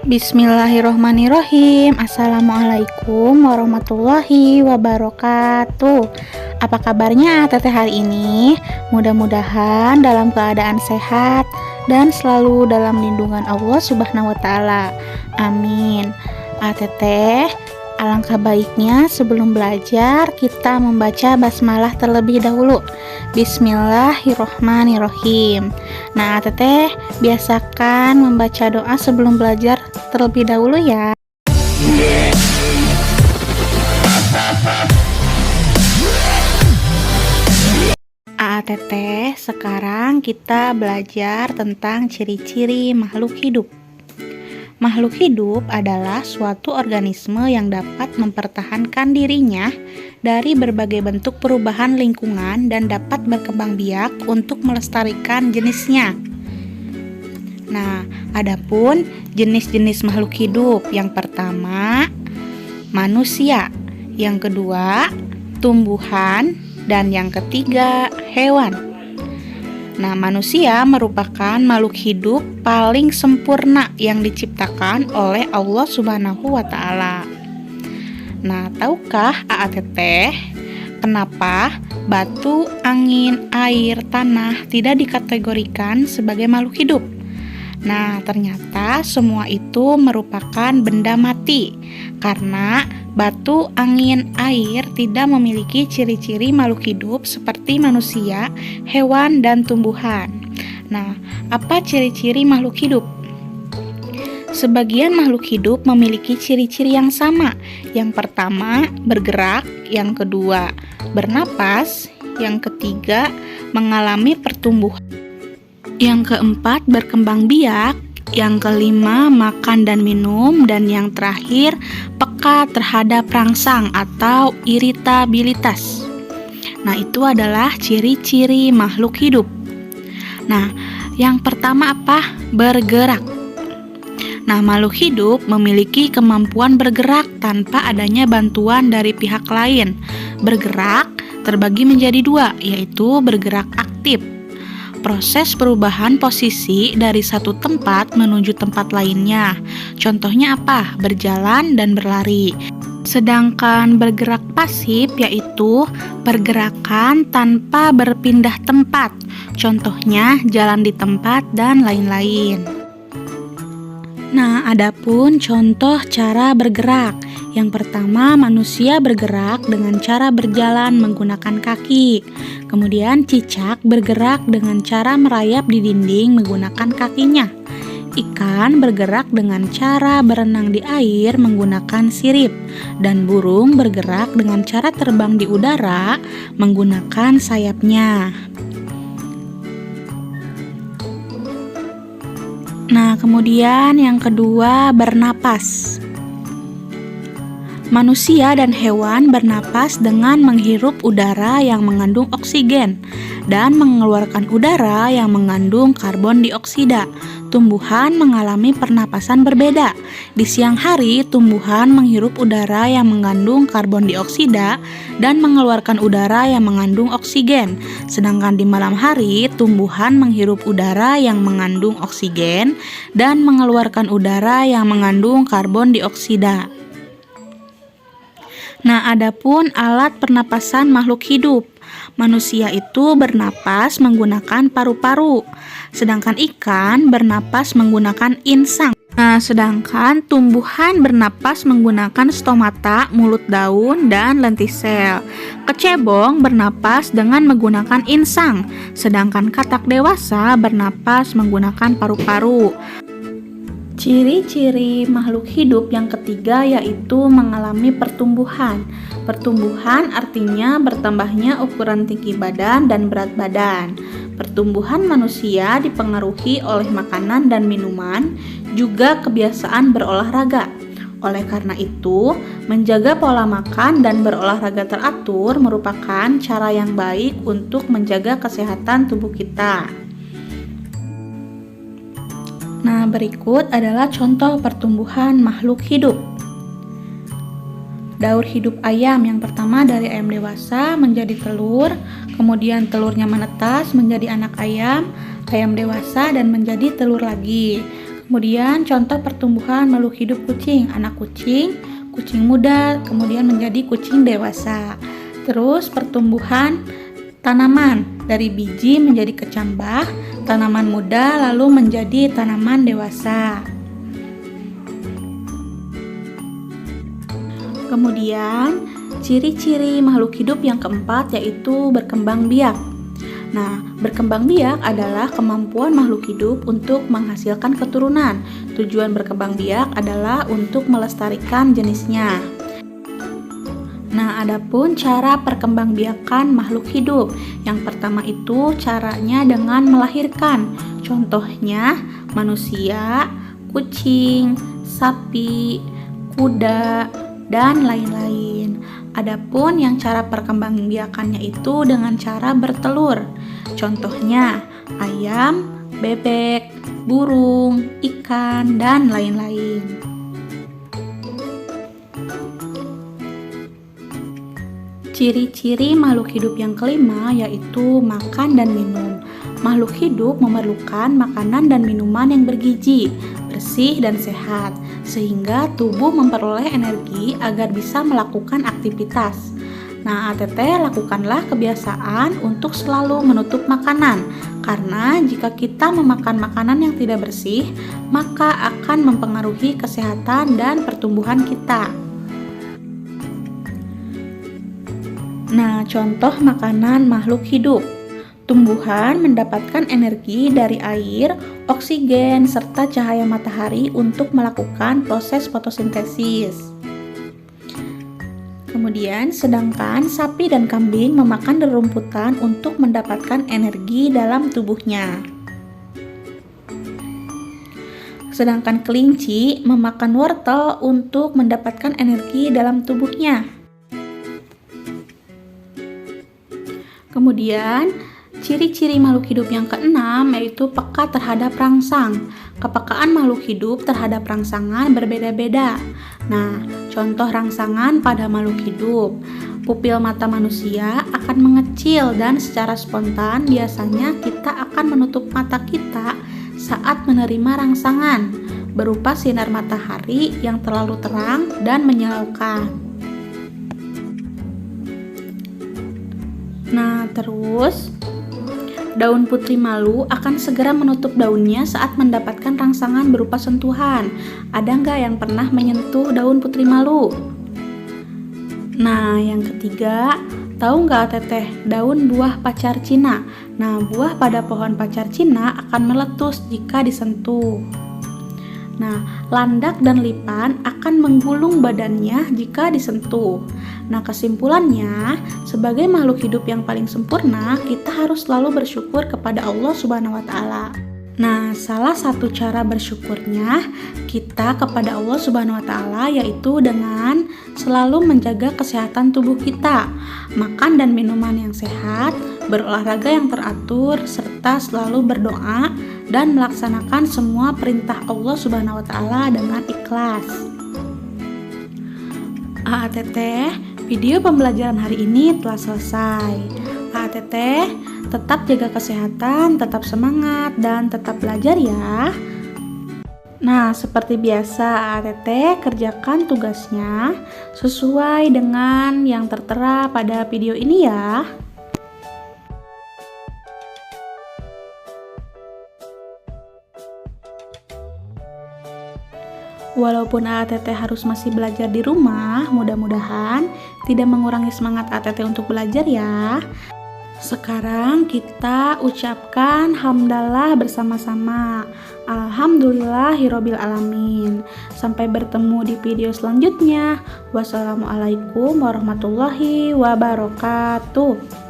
Bismillahirrohmanirrohim. Assalamualaikum warahmatullahi wabarakatuh. Apa kabarnya teteh hari ini? Mudah-mudahan dalam keadaan sehat dan selalu dalam lindungan Allah Subhanahu wa taala. Amin. Teteh, alangkah baiknya sebelum belajar kita membaca basmalah terlebih dahulu. Bismillahirrohmanirrohim. Nah, teteh biasakan membaca doa sebelum belajar terlebih dahulu ya. Teteh, sekarang kita belajar tentang ciri-ciri makhluk hidup. Makhluk hidup adalah suatu organisme yang dapat mempertahankan dirinya dari berbagai bentuk perubahan lingkungan dan dapat berkembang biak untuk melestarikan jenisnya. Nah, adapun jenis-jenis makhluk hidup, yang pertama manusia, yang kedua tumbuhan, dan yang ketiga hewan. Nah, manusia merupakan makhluk hidup paling sempurna yang diciptakan oleh Allah Subhanahu wa taala. Nah, tahukah teteh kenapa batu, angin, air, tanah tidak dikategorikan sebagai makhluk hidup? Nah, ternyata semua itu merupakan benda mati karena batu, angin, air tidak memiliki ciri-ciri makhluk hidup seperti manusia, hewan, dan tumbuhan. Nah, apa ciri-ciri makhluk hidup? Sebagian makhluk hidup memiliki ciri-ciri yang sama. Yang pertama, bergerak. Yang kedua, bernapas. Yang ketiga, mengalami pertumbuhan. Yang keempat, berkembang biak. Yang kelima, makan dan minum. Dan yang terakhir, peka terhadap rangsang atau iritabilitas. Nah, itu adalah ciri-ciri makhluk hidup. Nah, yang pertama apa? Bergerak. Nah, makhluk hidup memiliki kemampuan bergerak tanpa adanya bantuan dari pihak lain. Bergerak terbagi menjadi dua, yaitu bergerak aktif. Proses perubahan posisi dari satu tempat menuju tempat lainnya. Contohnya apa? Berjalan dan berlari. Sedangkan bergerak pasif yaitu pergerakan tanpa berpindah tempat. Contohnya jalan di tempat dan lain-lain. Nah, adapun contoh cara bergerak. Yang pertama, manusia bergerak dengan cara berjalan menggunakan kaki. Kemudian cicak bergerak dengan cara merayap di dinding menggunakan kakinya. Ikan bergerak dengan cara berenang di air menggunakan sirip. Dan burung bergerak dengan cara terbang di udara menggunakan sayapnya. Nah, kemudian yang kedua, bernapas. Manusia dan hewan bernapas dengan menghirup udara yang mengandung oksigen dan mengeluarkan udara yang mengandung karbon dioksida. Tumbuhan mengalami pernapasan berbeda. Di siang hari, tumbuhan menghirup udara yang mengandung karbon dioksida dan mengeluarkan udara yang mengandung oksigen. Sedangkan di malam hari, tumbuhan menghirup udara yang mengandung oksigen dan mengeluarkan udara yang mengandung karbon dioksida. Nah, adapun alat pernapasan makhluk hidup. Manusia itu bernapas menggunakan paru-paru, sedangkan ikan bernapas menggunakan insang. Nah, sedangkan tumbuhan bernapas menggunakan stomata, mulut daun, dan lentisel. Kecebong bernapas dengan menggunakan insang, sedangkan katak dewasa bernapas menggunakan paru-paru. Ciri-ciri makhluk hidup yang ketiga yaitu mengalami pertumbuhan. Pertumbuhan artinya bertambahnya ukuran tinggi badan dan berat badan. Pertumbuhan manusia dipengaruhi oleh makanan dan minuman, juga kebiasaan berolahraga. Oleh karena itu, menjaga pola makan dan berolahraga teratur merupakan cara yang baik untuk menjaga kesehatan tubuh kita. Nah, berikut adalah contoh pertumbuhan makhluk hidup. Daur hidup ayam, yang pertama dari ayam dewasa menjadi telur, kemudian telurnya menetas menjadi anak ayam, ayam dewasa dan menjadi telur lagi. Kemudian contoh pertumbuhan makhluk hidup kucing, anak kucing, kucing muda, kemudian menjadi kucing dewasa. Terus pertumbuhan tanaman dari biji menjadi kecambah, tanaman muda lalu menjadi tanaman dewasa. Kemudian ciri-ciri makhluk hidup yang keempat yaitu berkembang biak. Nah, berkembang biak adalah kemampuan makhluk hidup untuk menghasilkan keturunan. Tujuan berkembang biak adalah untuk melestarikan jenisnya. Nah, adapun cara perkembangbiakan makhluk hidup. Yang pertama itu caranya dengan melahirkan. Contohnya manusia, kucing, sapi, kuda, dan lain-lain. Adapun yang cara perkembangbiakannya itu dengan cara bertelur. Contohnya ayam, bebek, burung, ikan, dan lain-lain. Ciri-ciri makhluk hidup yang kelima yaitu makan dan minum. Makhluk hidup memerlukan makanan dan minuman yang bergizi, bersih dan sehat, sehingga tubuh memperoleh energi agar bisa melakukan aktivitas. Nah, ATT lakukanlah kebiasaan untuk selalu menutup makanan, karena jika kita memakan makanan yang tidak bersih, maka akan mempengaruhi kesehatan dan pertumbuhan kita. Nah, contoh makanan makhluk hidup. Tumbuhan mendapatkan energi dari air, oksigen, serta cahaya matahari untuk melakukan proses fotosintesis. Kemudian, sedangkan sapi dan kambing memakan rerumputan untuk mendapatkan energi dalam tubuhnya. Sedangkan kelinci memakan wortel untuk mendapatkan energi dalam tubuhnya. Kemudian, ciri-ciri makhluk hidup yang keenam yaitu peka terhadap rangsang. Kepekaan makhluk hidup terhadap rangsangan berbeda-beda. Nah, contoh rangsangan pada makhluk hidup. Pupil mata manusia akan mengecil dan secara spontan biasanya kita akan menutup mata kita saat menerima rangsangan berupa sinar matahari yang terlalu terang dan menyilaukan. Nah, terus daun putri malu akan segera menutup daunnya saat mendapatkan rangsangan berupa sentuhan. Ada nggak yang pernah menyentuh daun putri malu? Nah, yang ketiga, tahu nggak teteh daun buah pacar Cina? Nah, buah pada pohon pacar Cina akan meletus jika disentuh. Nah, landak dan lipan akan menggulung badannya jika disentuh. Nah, kesimpulannya, sebagai makhluk hidup yang paling sempurna, kita harus selalu bersyukur kepada Allah Subhanahu wa Ta'ala. Nah, salah satu cara bersyukurnya kita kepada Allah Subhanahu wa Ta'ala yaitu dengan selalu menjaga kesehatan tubuh kita, makan dan minuman yang sehat, berolahraga yang teratur, serta selalu berdoa dan melaksanakan semua perintah Allah Subhanahu wa Ta'ala dengan ikhlas. AATT, video pembelajaran hari ini telah selesai. AATT, tetap jaga kesehatan, tetap semangat, dan tetap belajar ya. Nah, seperti biasa AATT kerjakan tugasnya sesuai dengan yang tertera pada video ini ya. Walaupun AATT harus masih belajar di rumah, mudah-mudahan tidak mengurangi semangat AATT untuk belajar ya. Sekarang kita ucapkan hamdalah bersama-sama. Alhamdulillahirabbil alamin. Sampai bertemu di video selanjutnya. Wassalamualaikum warahmatullahi wabarakatuh.